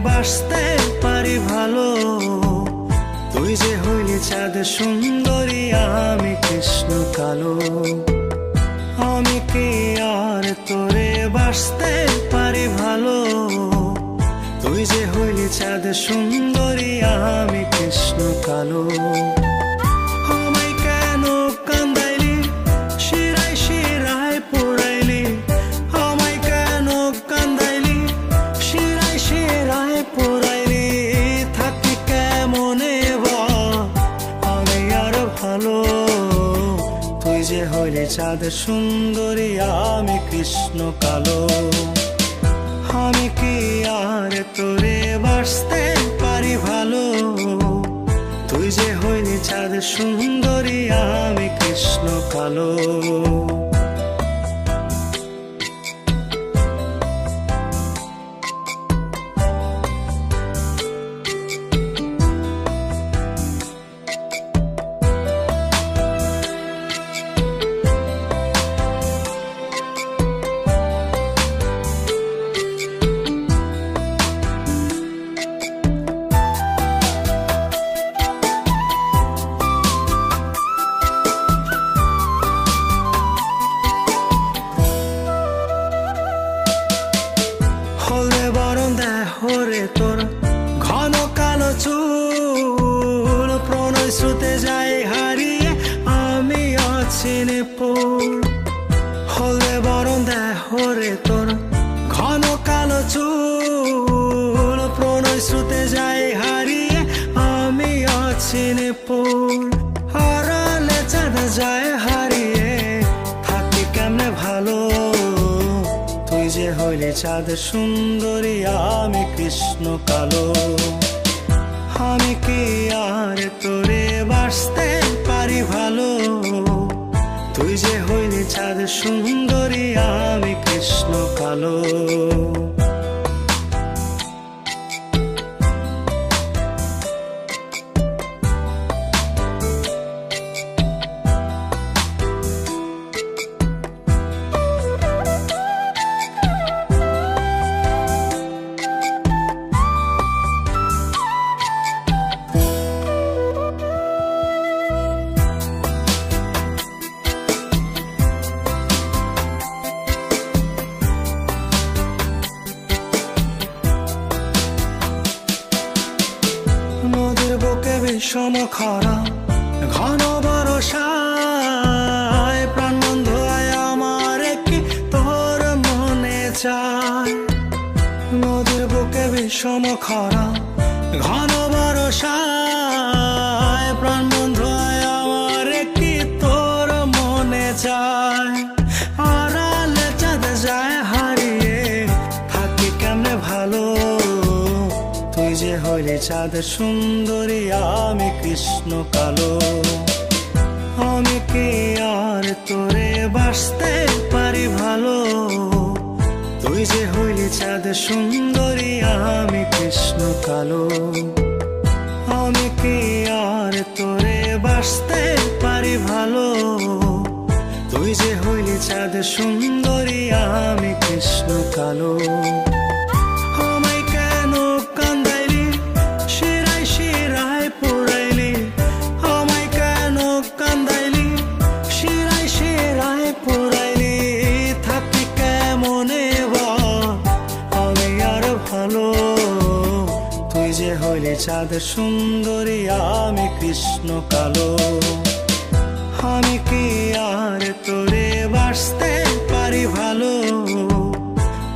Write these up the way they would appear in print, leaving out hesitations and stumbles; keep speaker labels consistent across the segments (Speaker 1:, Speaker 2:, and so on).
Speaker 1: বাসতে পারি ভালো। তুই যে হইলি চাঁদ সুন্দরী, আমি কৃষ্ণ কালো। আমি কি আর তোরে বাসতে পারি ভালো। তুই যে হইলি চাঁদ সুন্দরী, আমি কৃষ্ণ কালো। আমায় কেন কান্দাইলি, শিরায় শিরায় পোড়াইলি। আমায় কেন কান্দাইলি, শিরায় শিরায় পোড়াইলি। থাকি কেমনে বা আমি আর ভালো। তুই যে হইলি চাঁদ সুন্দরী, আমি কৃষ্ণ কালো। আমি কি আর তোরে বাসতে পারি ভালো। তুই যে হইলি চাঁদ সুন্দরী, আমি কৃষ্ণ কালো। হলে বরণ দেহরে তোর ঘন কালো চুল। প্রণয় স্রোতে যায় হারিয়ে আমি অচিনে পুর। হলে বরণ দেহরে তোর ঘন কালো চুল। প্রণয় স্রোতে যায় হারিয়ে আমি অচিনে পুর। আড়ালে চাঁদ যায় হারিয়ে থাকি কেমনে ভালো। তুই যে হইলি চাঁদ সুন্দরী, আমি কৃষ্ণ কালো। আমি কি আর তোরে বাসতে পারি ভালো। তুই যে হইলি চাঁদ সুন্দরী, আমি কৃষ্ণ কালো। নদীর বুকে বিষম খরা, ঘন বরষায় প্রাণ বন্ধু আমার কি তোর মনে চায়। নদীর বুকে বিষম খরা, ঘন বরষায় প্রাণ বন্ধু আমার কি তোর মনে চায়। আড়ালে চাঁদ যায় হারিয়ে থাকি কেমনে ভালো। তুই যে হইলি চাঁদ সুন্দরী, আমি কৃষ্ণ কালো। আমি কি আর তোরে বাসতে পারি ভালো। তুই যে হইলি চাঁদ সুন্দরী, আমি কৃষ্ণ কালো। আমি কি আর তোরে বাসতে পারি ভালো। তুই যে হইলি চাঁদ সুন্দরী, আমি কৃষ্ণ কালো। আমায় কেন কান্দাইলি, শিরায় শিরায় পোড়াইলি। আমায় কেন কান্দাইলি, শিরায় শিরায় পোড়াইলি। থাকি কেমনে বা আমি আর ভালো। তুই যে হইলি চাঁদ সুন্দরী, আমি কৃষ্ণ কালো। আমি কি আর তোরে বাসতে পারি ভালো।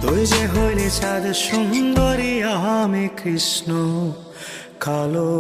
Speaker 1: তুই যে হইলি চাঁদ সুন্দরী, আমি কৃষ্ণ কালো।